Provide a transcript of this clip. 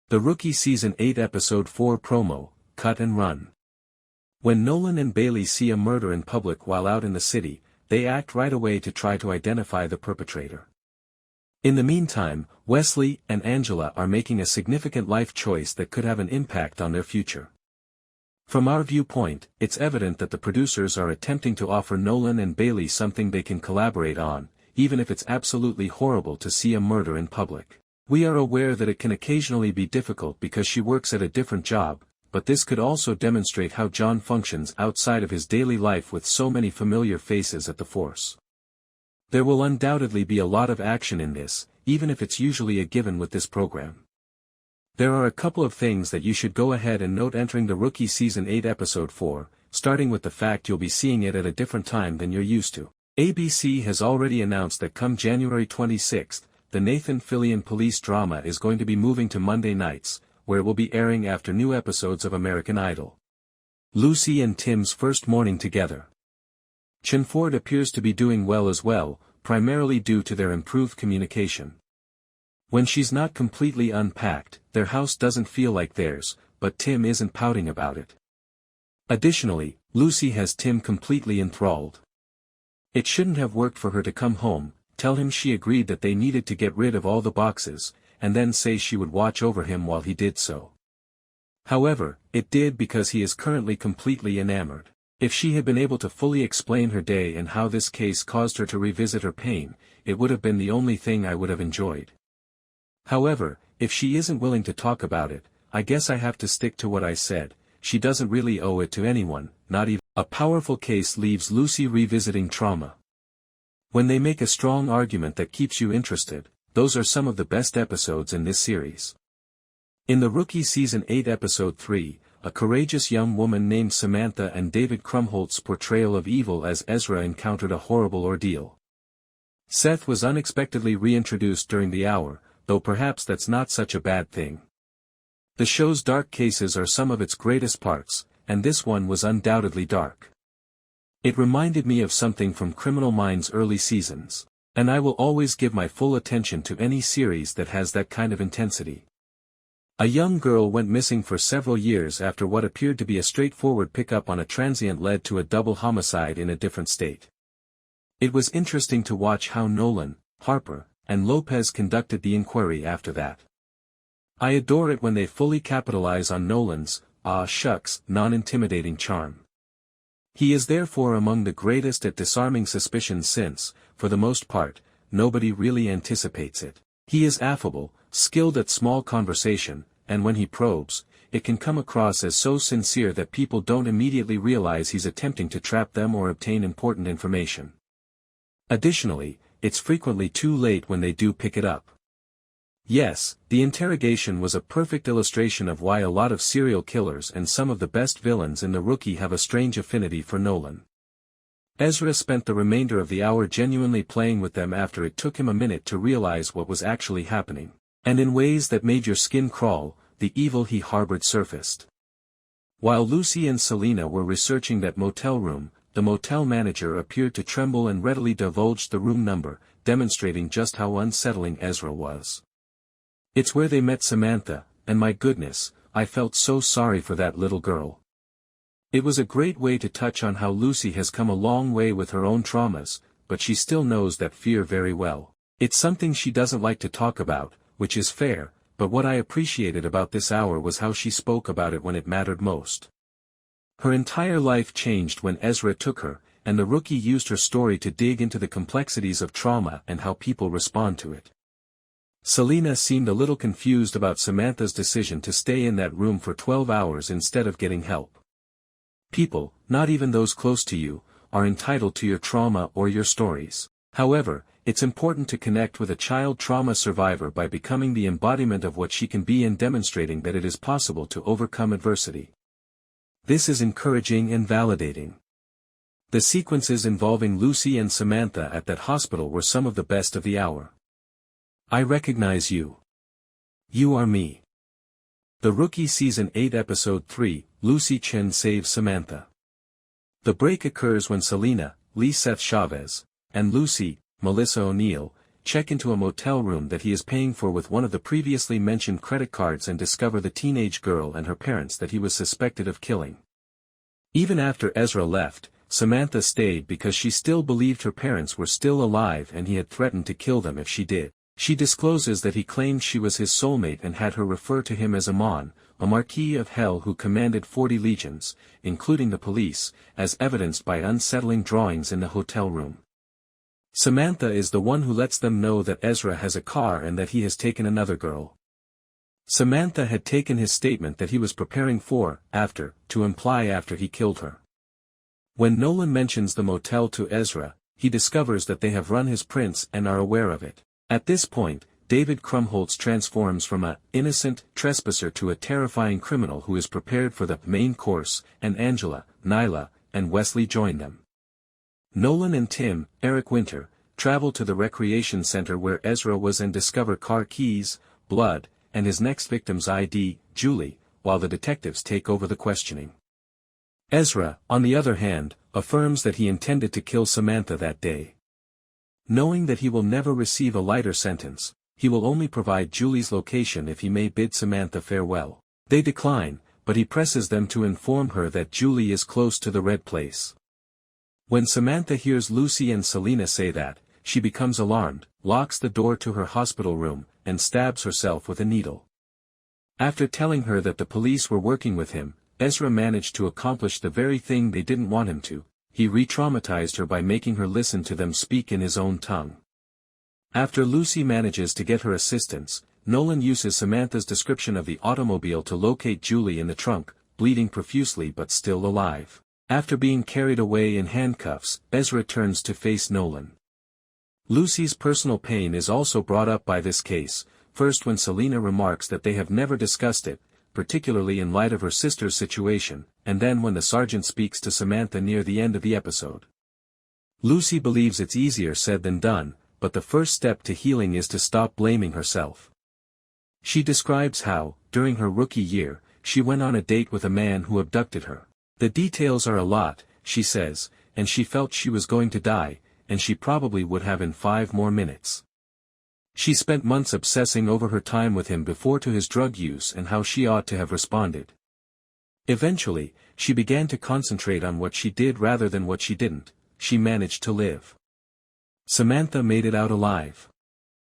The Rookie Season 8 Episode 4 Promo, Cut and Run. When Nolan and Bailey see a murder in public while out in the city, they act right away to try to identify the perpetrator. In the meantime, Wesley and Angela are making a significant life choice that could have an impact on their future. From our viewpoint, it's evident that the producers are attempting to offer Nolan and Bailey something they can collaborate on, even if it's absolutely horrible to see a murder in public. We are aware that it can occasionally be difficult because she works at a different job, but this could also demonstrate how John functions outside of his daily life with so many familiar faces at the force. There will undoubtedly be a lot of action in this, even if it's usually a given with this program. There are a couple of things that you should go ahead and note entering the Rookie Season 8 Episode 4, starting with the fact you'll be seeing it at a different time than you're used to. ABC has already announced that come January 26th, the Nathan Fillion police drama is going to be moving to Monday nights, where it will be airing after new episodes of American Idol. Lucy and Tim's first morning together. Chinford appears to be doing well as well, primarily due to their improved communication. When she's not completely unpacked, their house doesn't feel like theirs, but Tim isn't pouting about it. Additionally, Lucy has Tim completely enthralled. It shouldn't have worked for her to come home, tell him she agreed that they needed to get rid of all the boxes, and then say she would watch over him while he did so. However, it did because he is currently completely enamored. If she had been able to fully explain her day and how this case caused her to revisit her pain, it would have been the only thing I would have enjoyed. However, if she isn't willing to talk about it, I guess I have to stick to what I said. She doesn't really owe it to anyone, not even. A powerful case leaves Lucy revisiting trauma. When they make a strong argument that keeps you interested, those are some of the best episodes in this series. In the Rookie Season 8 Episode 3, a courageous young woman named Samantha and David Krumholtz's portrayal of evil as Ezra encountered a horrible ordeal. Seth was unexpectedly reintroduced during the hour, though perhaps that's not such a bad thing. The show's dark cases are some of its greatest parts, and this one was undoubtedly dark. It reminded me of something from Criminal Minds' early seasons, and I will always give my full attention to any series that has that kind of intensity. A young girl went missing for several years after what appeared to be a straightforward pickup on a transient led to a double homicide in a different state. It was interesting to watch how Nolan, Harper, and Lopez conducted the inquiry after that. I adore it when they fully capitalize on Nolan's, shucks, non-intimidating charm. He is therefore among the greatest at disarming suspicion since, for the most part, nobody really anticipates it. He is affable, skilled at small conversation, and when he probes, it can come across as so sincere that people don't immediately realize he's attempting to trap them or obtain important information. Additionally, it's frequently too late when they do pick it up. Yes, the interrogation was a perfect illustration of why a lot of serial killers and some of the best villains in The Rookie have a strange affinity for Nolan. Ezra spent the remainder of the hour genuinely playing with them after it took him a minute to realize what was actually happening, and in ways that made your skin crawl, the evil he harbored surfaced. While Lucy and Selena were researching that motel room, the motel manager appeared to tremble and readily divulged the room number, demonstrating just how unsettling Ezra was. It's where they met Samantha, and my goodness, I felt so sorry for that little girl. It was a great way to touch on how Lucy has come a long way with her own traumas, but she still knows that fear very well. It's something she doesn't like to talk about, which is fair, but what I appreciated about this hour was how she spoke about it when it mattered most. Her entire life changed when Ezra took her, and the Rookie used her story to dig into the complexities of trauma and how people respond to it. Selena seemed a little confused about Samantha's decision to stay in that room for 12 hours instead of getting help. People, not even those close to you, are entitled to your trauma or your stories. However, it's important to connect with a child trauma survivor by becoming the embodiment of what she can be and demonstrating that it is possible to overcome adversity. This is encouraging and validating. The sequences involving Lucy and Samantha at that hospital were some of the best of the hour. I recognize you. You are me. The Rookie Season 8 Episode 3, Lucy Chen saves Samantha. The break occurs when Selena, Lee Seth Chavez, and Lucy, Melissa O'Neill, check into a motel room that he is paying for with one of the previously mentioned credit cards and discover the teenage girl and her parents that he was suspected of killing. Even after Ezra left, Samantha stayed because she still believed her parents were still alive and he had threatened to kill them if she did. She discloses that he claimed she was his soulmate and had her refer to him as Amon, a Marquis of Hell who commanded 40 legions, including the police, as evidenced by unsettling drawings in the hotel room. Samantha is the one who lets them know that Ezra has a car and that he has taken another girl. Samantha had taken his statement that he was preparing for, to imply after he killed her. When Nolan mentions the motel to Ezra, he discovers that they have run his prints and are aware of it. At this point, David Krumholtz transforms from an innocent trespasser to a terrifying criminal who is prepared for the main course, and Angela, Nyla, and Wesley join them. Nolan and Tim, Eric Winter, travel to the recreation center where Ezra was and discover car keys, blood, and his next victim's ID, Julie, while the detectives take over the questioning. Ezra, on the other hand, affirms that he intended to kill Samantha that day. Knowing that he will never receive a lighter sentence, he will only provide Julie's location if he may bid Samantha farewell. They decline, but he presses them to inform her that Julie is close to the red place. When Samantha hears Lucy and Selena say that, she becomes alarmed, locks the door to her hospital room, and stabs herself with a needle. After telling her that the police were working with him, Ezra managed to accomplish the very thing they didn't want him to. He re-traumatized her by making her listen to them speak in his own tongue. After Lucy manages to get her assistance, Nolan uses Samantha's description of the automobile to locate Julie in the trunk, bleeding profusely but still alive. After being carried away in handcuffs, Ezra turns to face Nolan. Lucy's personal pain is also brought up by this case, first when Selena remarks that they have never discussed it, particularly in light of her sister's situation, and then when the sergeant speaks to Samantha near the end of the episode. Lucy believes it's easier said than done, but the first step to healing is to stop blaming herself. She describes how, during her rookie year, she went on a date with a man who abducted her. The details are a lot, she says, and she felt she was going to die, and she probably would have in 5 more minutes. She spent months obsessing over her time with him before to his drug use and how she ought to have responded. Eventually, she began to concentrate on what she did rather than what she didn't. She managed to live. Samantha made it out alive.